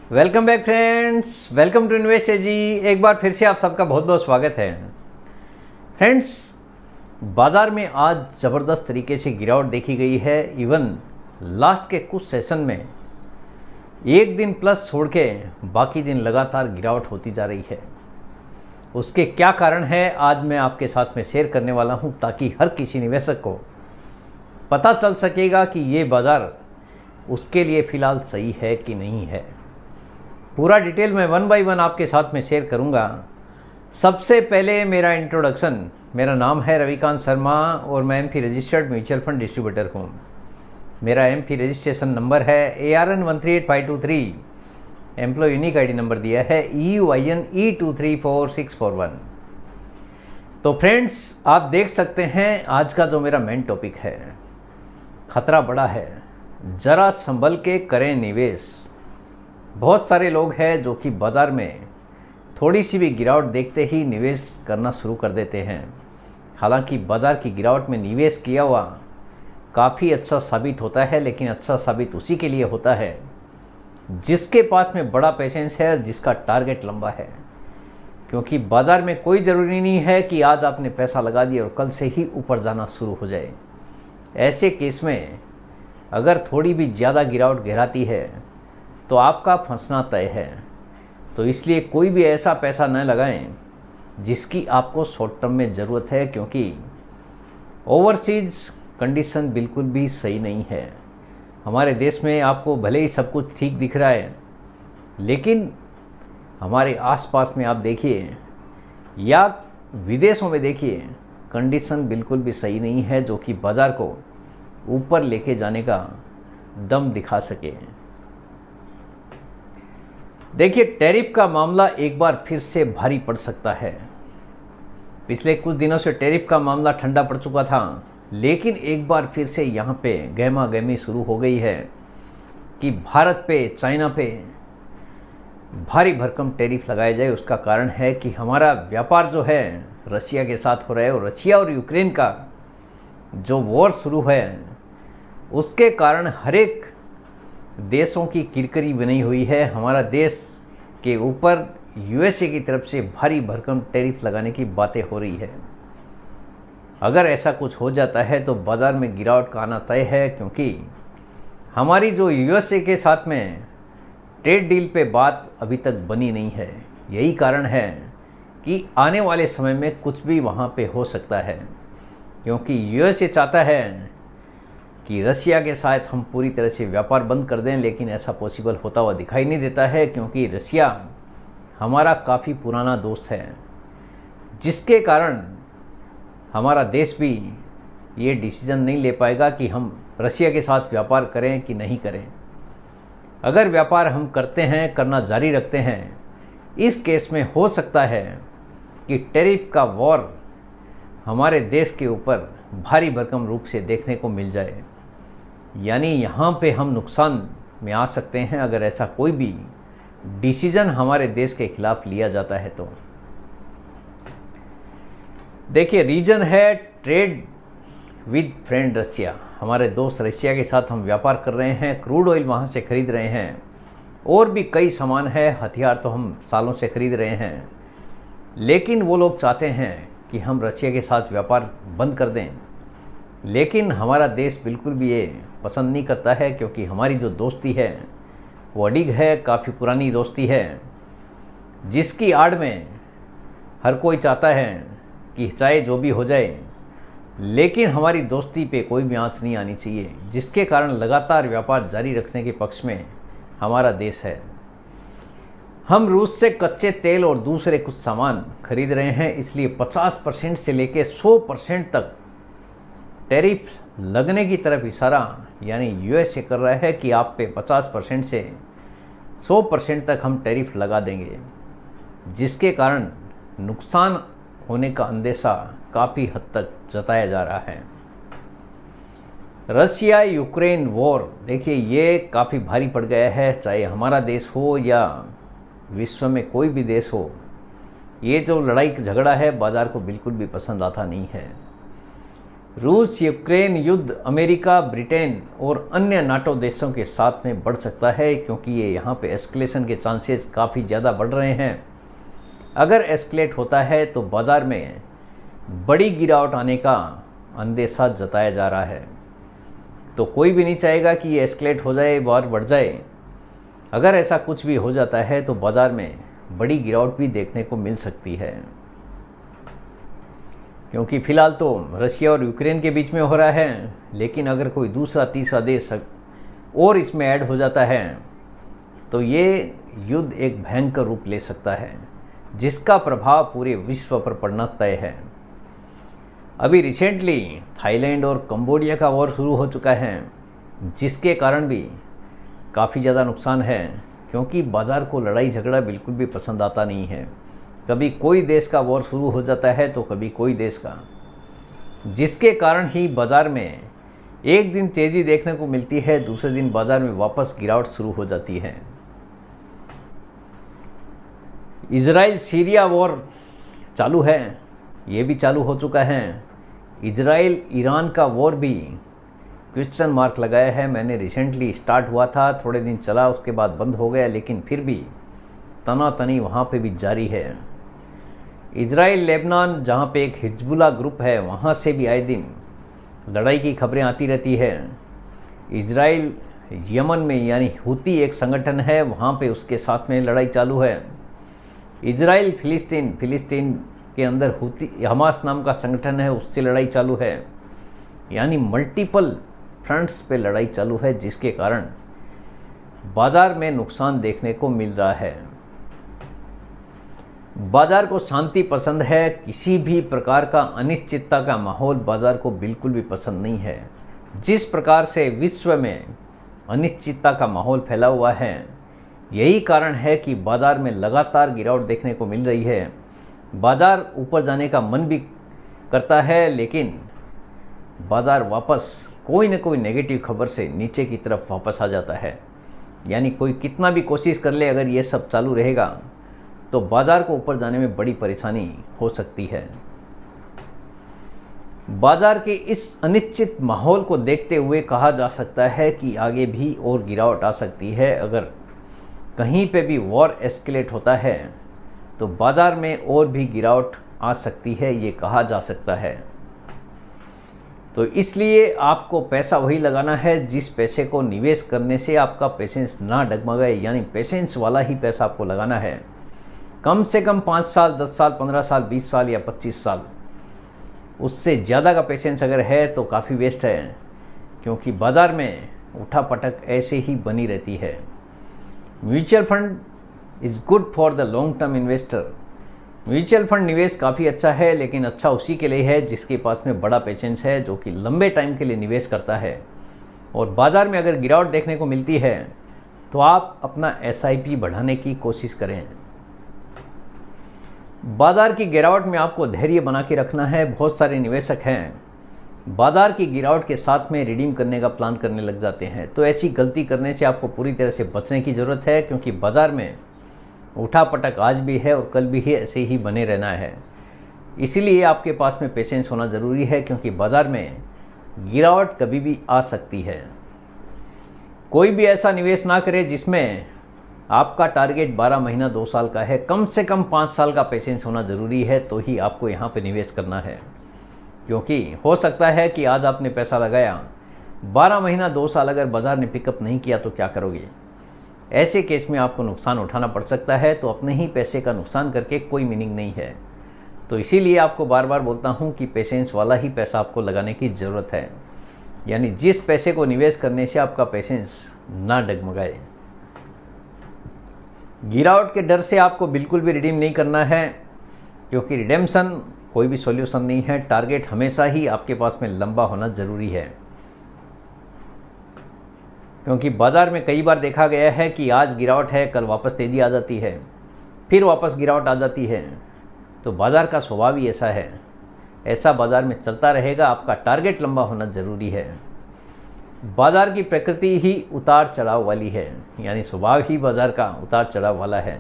Welcome back friends, welcome to Invest एजी। एक बार फिर से आप सबका बहुत बहुत स्वागत है। फ्रेंड्स, बाज़ार में आज ज़बरदस्त तरीके से गिरावट देखी गई है। इवन लास्ट के कुछ सेशन में एक दिन प्लस छोड़ के बाकी दिन लगातार गिरावट होती जा रही है। उसके क्या कारण है आज मैं आपके साथ में शेयर करने वाला हूं, ताकि हर किसी निवेशक को पता चल सकेगा कि ये बाज़ार उसके लिए फ़िलहाल सही है कि नहीं है। पूरा डिटेल में वन बाय वन आपके साथ में शेयर करूंगा। सबसे पहले मेरा इंट्रोडक्शन, मेरा नाम है रविकांत शर्मा और मैं MP registered mutual fund distributor हूं। मेरा एमपी रजिस्ट्रेशन नंबर है ARN 138523। Employee unique ID number दिया है EUIN E234641। तो फ्रेंड्स, आप देख सकते हैं आज का जो मेरा मेन टॉपिक है, खतरा बड़ा है, ज़रा संभल के करें निवेश। बहुत सारे लोग हैं जो कि बाज़ार में थोड़ी सी भी गिरावट देखते ही निवेश करना शुरू कर देते हैं। हालांकि बाज़ार की गिरावट में निवेश किया हुआ काफ़ी अच्छा साबित होता है, लेकिन अच्छा साबित उसी के लिए होता है जिसके पास में बड़ा पेशेंस है, जिसका टारगेट लंबा है। क्योंकि बाज़ार में कोई ज़रूरी नहीं है कि आज आपने पैसा लगा दिया और कल से ही ऊपर जाना शुरू हो जाए। ऐसे केस में अगर थोड़ी भी ज़्यादा गिरावट गहराती है तो आपका फंसना तय है। तो इसलिए कोई भी ऐसा पैसा न लगाएं जिसकी आपको शॉर्ट टर्म में ज़रूरत है, क्योंकि ओवरसीज कंडीशन बिल्कुल भी सही नहीं है। हमारे देश में आपको भले ही सब कुछ ठीक दिख रहा है, लेकिन हमारे आसपास में आप देखिए या विदेशों में देखिए, कंडीशन बिल्कुल भी सही नहीं है जो कि बाज़ार को ऊपर लेके जाने का दम दिखा सके। देखिए, टैरिफ का मामला एक बार फिर से भारी पड़ सकता है। पिछले कुछ दिनों से टैरिफ का मामला ठंडा पड़ चुका था, लेकिन एक बार फिर से यहाँ पे गहमा गहमी शुरू हो गई है कि भारत पे, चाइना पे भारी भरकम टैरिफ लगाया जाए। उसका कारण है कि हमारा व्यापार जो है रशिया के साथ हो रहा है, और रशिया और यूक्रेन का जो वॉर शुरू है उसके कारण हर एक देशों की किरकिरी बनी हुई है। हमारा देश के ऊपर USA की तरफ से भारी भरकम टैरिफ लगाने की बातें हो रही है। अगर ऐसा कुछ हो जाता है तो बाज़ार में गिरावट का आना तय है, क्योंकि हमारी जो USA के साथ में ट्रेड डील पे बात अभी तक बनी नहीं है। यही कारण है कि आने वाले समय में कुछ भी वहाँ पे हो सकता है, क्योंकि USA चाहता है कि रशिया के साथ हम पूरी तरह से व्यापार बंद कर दें, लेकिन ऐसा पॉसिबल होता हुआ दिखाई नहीं देता है, क्योंकि रशिया हमारा काफ़ी पुराना दोस्त है, जिसके कारण हमारा देश भी ये डिसीजन नहीं ले पाएगा कि हम रशिया के साथ व्यापार करें कि नहीं करें। अगर व्यापार हम करते हैं, करना जारी रखते हैं, इस केस में हो सकता है कि टैरिफ का वॉर हमारे देश के ऊपर भारी भरकम रूप से देखने को मिल जाए। यानी यहाँ पे हम नुकसान में आ सकते हैं अगर ऐसा कोई भी डिसीजन हमारे देश के खिलाफ लिया जाता है। तो देखिए, रीजन है ट्रेड विद फ्रेंड रशिया। हमारे दोस्त रशिया के साथ हम व्यापार कर रहे हैं, क्रूड ऑयल वहाँ से ख़रीद रहे हैं, और भी कई सामान है, हथियार तो हम सालों से ख़रीद रहे हैं। लेकिन वो लोग चाहते हैं कि हम रशिया के साथ व्यापार बंद कर दें, लेकिन हमारा देश बिल्कुल भी ये पसंद नहीं करता है, क्योंकि हमारी जो दोस्ती है वो अडिग है, काफ़ी पुरानी दोस्ती है, जिसकी आड़ में हर कोई चाहता है कि चाहे जो भी हो जाए, लेकिन हमारी दोस्ती पे कोई भी आँच नहीं आनी चाहिए, जिसके कारण लगातार व्यापार जारी रखने के पक्ष में हमारा देश है। हम रूस से कच्चे तेल और दूसरे कुछ सामान खरीद रहे हैं, इसलिए 50% से लेकर 100% तक टैरिफ लगने की तरफ इशारा यानी USA कर रहा है कि आप पे 50% से 100% तक हम टैरिफ लगा देंगे, जिसके कारण नुकसान होने का अंदेशा काफ़ी हद तक जताया जा रहा है। रशिया यूक्रेन वॉर, देखिए ये काफ़ी भारी पड़ गया है, चाहे हमारा देश हो या विश्व में कोई भी देश हो। ये जो लड़ाई झगड़ा है बाज़ार को बिल्कुल भी पसंद आता नहीं है। रूस यूक्रेन युद्ध अमेरिका, ब्रिटेन और अन्य नाटो देशों के साथ में बढ़ सकता है, क्योंकि ये यहाँ पे एस्केलेशन के चांसेस काफ़ी ज़्यादा बढ़ रहे हैं। अगर एस्केलेट होता है तो बाज़ार में बड़ी गिरावट आने का अंदेशा जताया जा रहा है। तो कोई भी नहीं चाहेगा कि ये एस्केलेट हो जाए, वॉर बढ़ जाए। अगर ऐसा कुछ भी हो जाता है तो बाज़ार में बड़ी गिरावट भी देखने को मिल सकती है, क्योंकि फ़िलहाल तो रशिया और यूक्रेन के बीच में हो रहा है, लेकिन अगर कोई दूसरा तीसरा देश और इसमें ऐड हो जाता है तो ये युद्ध एक भयंकर रूप ले सकता है, जिसका प्रभाव पूरे विश्व पर पड़ना तय है। अभी रिसेंटली थाईलैंड और कंबोडिया का वॉर शुरू हो चुका है, जिसके कारण भी काफ़ी ज़्यादा नुकसान है, क्योंकि बाज़ार को लड़ाई झगड़ा बिल्कुल भी पसंद आता नहीं है। कभी कोई देश का वॉर शुरू हो जाता है तो कभी कोई देश का, जिसके कारण ही बाज़ार में एक दिन तेज़ी देखने को मिलती है, दूसरे दिन बाज़ार में वापस गिरावट शुरू हो जाती है। इजराइल सीरिया वॉर चालू है, ये भी चालू हो चुका है। इजराइल ईरान का वॉर भी क्वेश्चन मार्क लगाया है। मैंने रिसेंटली स्टार्ट हुआ था, थोड़े दिन चला, उसके बाद बंद हो गया, लेकिन फिर भी तनातनी वहाँ पे भी जारी है। इजराइल लेबनान, जहाँ पे एक हिजबुल्लाह ग्रुप है, वहाँ से भी आए दिन लड़ाई की खबरें आती रहती है। इजराइल यमन में यानी हुती एक संगठन है, वहाँ पे उसके साथ में लड़ाई चालू है। इजराइल फिलिस्तीन के अंदर हुती हमास नाम का संगठन है, उससे लड़ाई चालू है। यानी मल्टीपल फ्रंट्स पे लड़ाई चालू है, जिसके कारण बाज़ार में नुकसान देखने को मिल रहा है। बाज़ार को शांति पसंद है, किसी भी प्रकार का अनिश्चितता का माहौल बाज़ार को बिल्कुल भी पसंद नहीं है। जिस प्रकार से विश्व में अनिश्चितता का माहौल फैला हुआ है, यही कारण है कि बाज़ार में लगातार गिरावट देखने को मिल रही है। बाज़ार ऊपर जाने का मन भी करता है, लेकिन बाज़ार वापस कोई न कोई नेगेटिव खबर से नीचे की तरफ वापस आ जाता है। यानी कोई कितना भी कोशिश कर ले, अगर ये सब चालू रहेगा तो बाज़ार को ऊपर जाने में बड़ी परेशानी हो सकती है। बाज़ार के इस अनिश्चित माहौल को देखते हुए कहा जा सकता है कि आगे भी और गिरावट आ सकती है। अगर कहीं पे भी वॉर एस्केलेट होता है तो बाज़ार में और भी गिरावट आ सकती है, ये कहा जा सकता है। तो इसलिए आपको पैसा वही लगाना है जिस पैसे को निवेश करने से आपका पेशेंस ना डगमगाए, यानी पेशेंस वाला ही पैसा आपको लगाना है। कम से कम 5 साल, 10 साल, 15 साल, 20 साल या 25 साल, उससे ज़्यादा का पेशेंस अगर है तो काफ़ी वेस्ट है, क्योंकि बाज़ार में उठापटक ऐसे ही बनी रहती है। Mutual fund is good for the long term investor. Mutual fund निवेश काफ़ी अच्छा है, लेकिन अच्छा उसी के लिए है जिसके पास में बड़ा पेशेंस है, जो कि लंबे टाइम के लिए निवेश करता है। और बाज़ार में अगर गिरावट देखने को मिलती है तो आप अपना SIP बढ़ाने की कोशिश करें। बाज़ार की गिरावट में आपको धैर्य बना के रखना है। बहुत सारे निवेशक हैं, बाज़ार की गिरावट के साथ में रिडीम करने का प्लान करने लग जाते हैं। तो ऐसी गलती करने से आपको पूरी तरह से बचने की ज़रूरत है, क्योंकि बाज़ार में उठापटक आज भी है और कल भी है, ऐसे ही बने रहना है। इसीलिए आपके पास में पेशेंस होना ज़रूरी है, क्योंकि बाज़ार में गिरावट कभी भी आ सकती है। कोई भी ऐसा निवेश ना करे जिसमें आपका टारगेट 12 महीना 2 साल का है। कम से कम 5 साल का पेशेंस होना ज़रूरी है, तो ही आपको यहाँ पे निवेश करना है। क्योंकि हो सकता है कि आज आपने पैसा लगाया, 12 महीना 2 साल अगर बाज़ार ने पिकअप नहीं किया तो क्या करोगे? ऐसे केस में आपको नुकसान उठाना पड़ सकता है। तो अपने ही पैसे का नुकसान करके कोई मीनिंग नहीं है। तो इसीलिए आपको बार बार बोलता हूँ कि पेशेंस वाला ही पैसा आपको लगाने की ज़रूरत है, यानी जिस पैसे को निवेश करने से आपका पेशेंस ना डगमगाए। गिरावट के डर से आपको बिल्कुल भी रिडीम नहीं करना है, क्योंकि रिडेम्पशन कोई भी सॉल्यूशन नहीं है। टारगेट हमेशा ही आपके पास में लंबा होना ज़रूरी है, क्योंकि बाज़ार में कई बार देखा गया है कि आज गिरावट है, कल वापस तेज़ी आ जाती है, फिर वापस गिरावट आ जाती है। तो बाज़ार का स्वभाव ही ऐसा है, ऐसा बाज़ार में चलता रहेगा। आपका टारगेट लंबा होना ज़रूरी है। बाज़ार की प्रकृति ही उतार चढ़ाव वाली है, यानी स्वभाव ही बाज़ार का उतार चढ़ाव वाला है।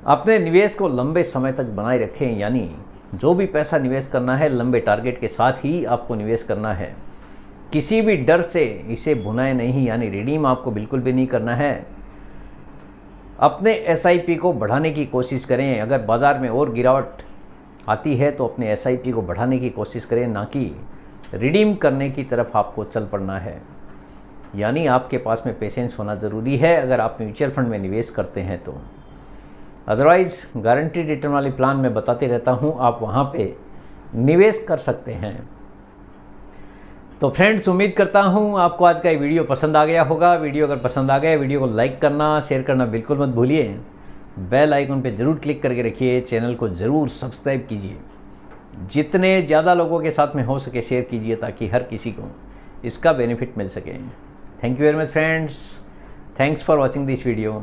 अपने निवेश को लंबे समय तक बनाए रखें, यानी जो भी पैसा निवेश करना है लंबे टारगेट के साथ ही आपको निवेश करना है। किसी भी डर से इसे भुनाए नहीं, यानी रिडीम आपको बिल्कुल भी नहीं करना है। अपने एसआईपी को बढ़ाने की कोशिश करें। अगर बाज़ार में और गिरावट आती है तो अपने एसआईपी को बढ़ाने की कोशिश करें, ना कि रिडीम करने की तरफ आपको चल पड़ना है। यानी आपके पास में पेशेंस होना ज़रूरी है अगर आप म्यूचुअल फंड में निवेश करते हैं तो। अदरवाइज़ गारंटी रिटर्न वाले प्लान में बताते रहता हूँ, आप वहाँ पे निवेश कर सकते हैं। तो फ्रेंड्स, उम्मीद करता हूँ आपको आज का ये वीडियो पसंद आ गया होगा। वीडियो अगर पसंद आ गया, वीडियो को लाइक करना, शेयर करना बिल्कुल मत भूलिए। बेल आइकन पे ज़रूर क्लिक करके रखिए, चैनल को ज़रूर सब्सक्राइब कीजिए। जितने ज़्यादा लोगों के साथ में हो सके शेयर कीजिए, ताकि हर किसी को इसका बेनिफिट मिल सके। Thank you very much friends, thanks for watching this video.